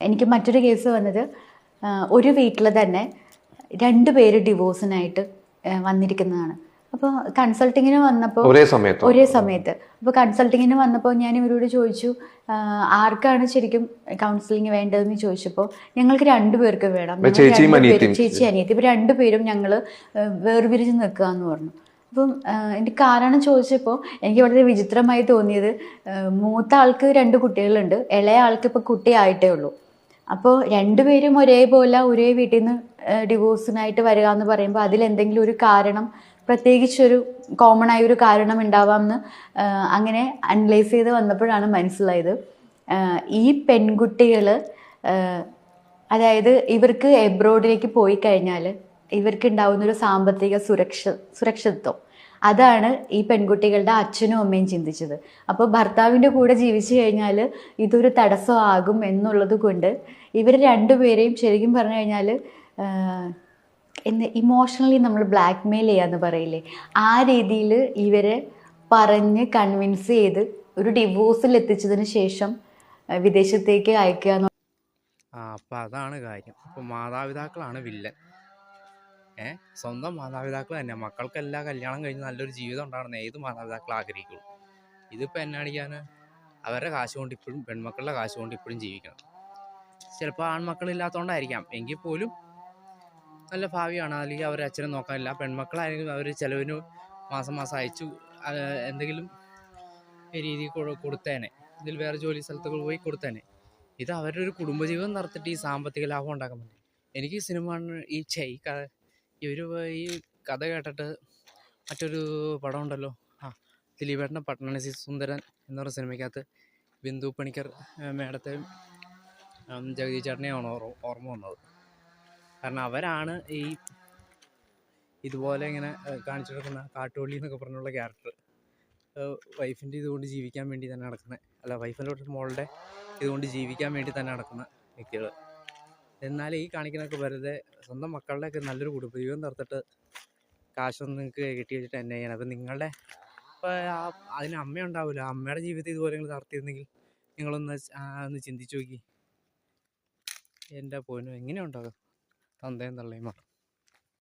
എനിക്ക് മറ്റൊരു കേസ് വന്നത് ഒരു വീട്ടിൽ തന്നെ 2 പേര് ഡിവോഴ്സിനായിട്ട് വന്നിരിക്കുന്നതാണ്. അപ്പോൾ കൺസൾട്ടിങ്ങിന് വന്നപ്പോൾ ഒരേ സമയത്ത് അപ്പോൾ കൺസൾട്ടിങ്ങിന് വന്നപ്പോൾ ഞാൻ ഇവരോട് ചോദിച്ചു ആർക്കാണ് ശരിക്കും കൗൺസിലിംഗ് വേണ്ടതെന്ന് ചോദിച്ചപ്പോൾ ഞങ്ങൾക്ക് 2 പേർക്ക് വേണം, ചേച്ചി അനിയത്തി, ഇപ്പോൾ 2 പേരും ഞങ്ങൾ വേർപിരിഞ്ഞ് നിൽക്കുക എന്ന് പറഞ്ഞു. അപ്പം എനിക്ക് കാരണം ചോദിച്ചപ്പോൾ എനിക്ക് വളരെ വിചിത്രമായി തോന്നിയത്, മൂത്ത ആൾക്ക് 2 കുട്ടികളുണ്ട്, ഇളയ ആൾക്ക് ഇപ്പോൾ കുട്ടിയായിട്ടേ ഉള്ളൂ. അപ്പോൾ 2 പേരും ഒരേപോലെ ഒരേ വീട്ടിൽ നിന്ന് ഡിവോഴ്സിനായിട്ട് വരിക എന്ന് പറയുമ്പോൾ അതിലെന്തെങ്കിലും ഒരു കാരണം, പ്രത്യേകിച്ചൊരു കോമൺ ആയ ഒരു കാരണം ഉണ്ടാവാമെന്ന് അങ്ങനെ അനലൈസ് ചെയ്ത് വന്നപ്പോഴാണ് മനസ്സിലായത് ഈ പെൺകുട്ടികൾ, അതായത് ഇവർക്ക് എബ്രോഡിലേക്ക് പോയി കഴിഞ്ഞാൽ ഇവർക്ക് ഉണ്ടാവുന്നൊരു സാമ്പത്തിക സുരക്ഷിതത്വം, അതാണ് ഈ പെൺകുട്ടികളുടെ അച്ഛനും അമ്മയും ചിന്തിച്ചത്. അപ്പോൾ ഭർത്താവിൻ്റെ കൂടെ ജീവിച്ചു കഴിഞ്ഞാൽ ഇതൊരു തടസ്സമാകും എന്നുള്ളത് കൊണ്ട് ഇവർ 2 പേരെയും ശരിക്കും പറഞ്ഞു കഴിഞ്ഞാൽ ഇമോഷണലി നമ്മൾ ബ്ലാക്ക് മെയിൽ ചെയ്യാന്ന് പറയില്ലേ, ആ രീതിയിൽ ഇവരെ പറഞ്ഞ് കൺവിൻസ് ചെയ്ത് ഒരു ഡിവോഴ്സിൽ എത്തിച്ചതിന് ശേഷം വിദേശത്തേക്ക് അയക്കുക. അപ്പം അതാണ് കാര്യം. അപ്പം മാതാപിതാക്കളാണ് വില്ലൻ. സ്വന്തം മാതാപിതാക്കൾ തന്നെ മക്കൾക്കെല്ലാം കല്യാണം കഴിഞ്ഞ് നല്ലൊരു ജീവിതം ഉണ്ടാകണം ഏത് മാതാപിതാക്കൾ ആഗ്രഹിക്കുള്ളൂ. ഇതിപ്പോൾ എന്നാടിക്കാൻ അവരുടെ കാശ് കൊണ്ട് ഇപ്പോഴും പെൺമക്കളുടെ കാശ് കൊണ്ട് ഇപ്പോഴും ജീവിക്കണം. ചിലപ്പോൾ ആൺമക്കളില്ലാത്തതുകൊണ്ടായിരിക്കാം, എങ്കിൽ പോലും നല്ല ഭാവിയാണ്. അല്ലെങ്കിൽ അവരെ അച്ഛനെ നോക്കാനില്ല, പെൺമക്കളായിരിക്കും അവർ ചിലവിന് മാസം അയച്ചു എന്തെങ്കിലും രീതി കൊടുത്തേനെ, ഇതിൽ വേറെ ജോലി സ്ഥലത്തൊക്കെ പോയി കൊടുത്തേനെ. ഇത് അവരുടെ ഒരു കുടുംബജീവിതം നടത്തിയിട്ട് ഈ സാമ്പത്തിക ലാഭം ഉണ്ടാക്കാൻ പറ്റും. എനിക്ക് സിനിമ ഇവർ ഈ കഥ കേട്ടിട്ട് മറ്റൊരു പടം ഉണ്ടല്ലോ, ദിലീപേട്ടൻ്റെ പട്ടണസി സുന്ദരൻ എന്ന് പറഞ്ഞ സിനിമയ്ക്കകത്ത് ബിന്ദു പണിക്കർ മേഡത്തെയും ജഗതി ചേട്ടനെയാണ് ഓർമ്മ വന്നത്. കാരണം അവരാണ് ഈ ഇതുപോലെ ഇങ്ങനെ കാണിച്ചെടുക്കുന്ന കാട്ടുവള്ളി എന്നൊക്കെ പറഞ്ഞുള്ള ക്യാരക്ടർ, വൈഫിൻ്റെ ഇതുകൊണ്ട് ജീവിക്കാൻ വേണ്ടി തന്നെ നടക്കുന്ന, അല്ല വൈഫിൻ്റെ മോളുടെ ഇതുകൊണ്ട് ജീവിക്കാൻ വേണ്ടി തന്നെ നടക്കുന്ന വ്യക്തികൾ. എന്നാൽ ഈ കാണിക്കുന്നതൊക്കെ വെറുതെ സ്വന്തം മക്കളുടെയൊക്കെ നല്ലൊരു കുടുംബജീവിതം നടത്തിട്ട് കാശൊന്നും നിങ്ങൾക്ക് കിട്ടി വെച്ചിട്ട് എന്നെ ചെയ്യണം. അപ്പം നിങ്ങളുടെ ഇപ്പോൾ അതിന് അമ്മയുണ്ടാവില്ല, അമ്മയുടെ ജീവിതം ഇതുപോലെ നിങ്ങൾ നടത്തിയിരുന്നെങ്കിൽ നിങ്ങളൊന്ന് ചിന്തിച്ചു നോക്കി. എൻ്റെ പോയിന് എങ്ങനെയുണ്ടാകും തന്തയും തള്ളയും